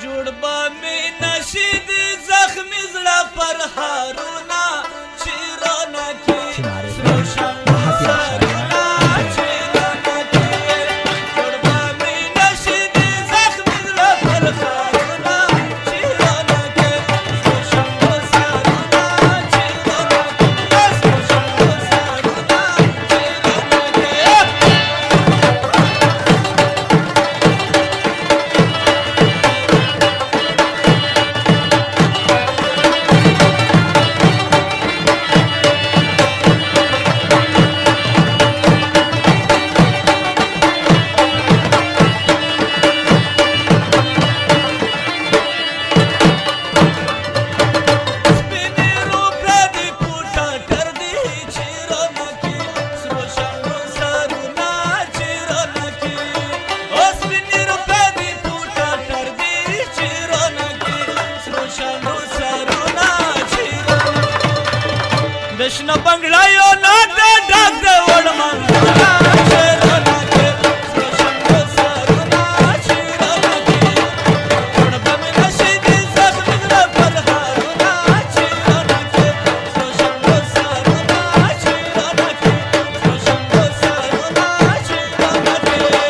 جوړ به مې نشي د زخمي زړه پر هارونه چې رانه کې سرو شمو سرونه چې رانه کې جوړ به مې نشي د زخمي زړه پر هارونه چې رانه کې سرو شمو سرونه چې رانه کې سرو شمو سرونه چې رانه کې دشنا بنگلا یو نا دا ڈاک دا وڑ منگلا چیرانا کے سرو شنگو سارونا چیرانا کے وڑ بمی نشید زخم زر پر ہارونا چیرانا کے سرو شنگو سارونا چیرانا کے سرو شنگو سارونا چیرانا کے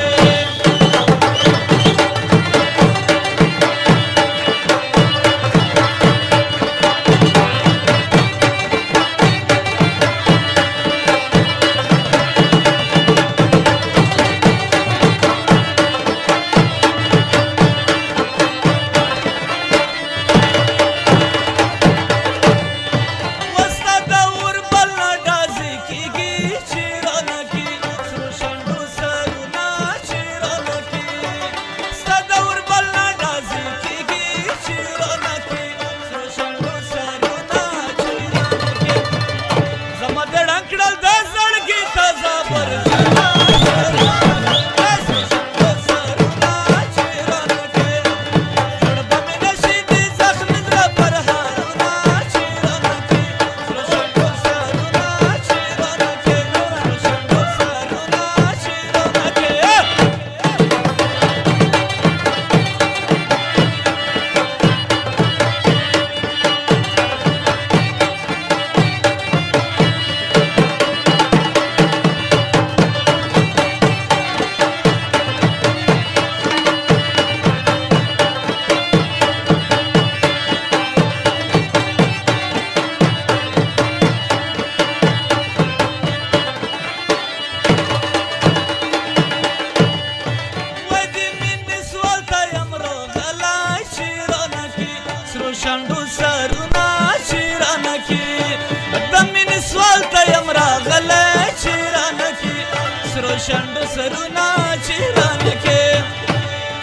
شنډو سرونه چیرانه کې د مینې سوال ته یم راغلی چیرانه کې سرو شنډو سرونه چیرانه کې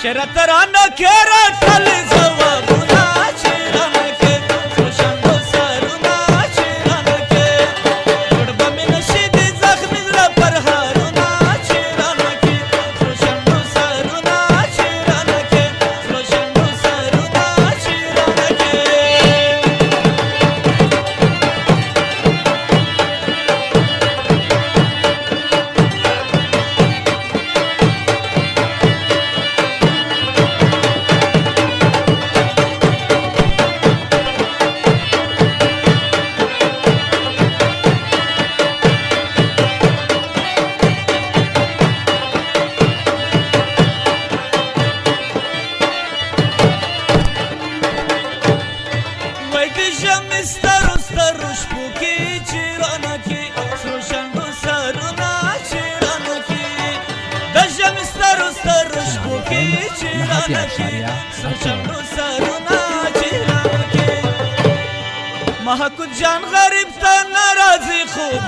چې راته رانه کې راټل ځوابونه چیرانه کې سرو شنډو سرونه چیرانه کې جوړ به مې نشي د زخمي زړه پر هارونه چیرانه کې سرو شنډو سرونه چیرانه کې سرو شنډو سرونه چیرانه کې محکو جان غریب تا ناراضی خوب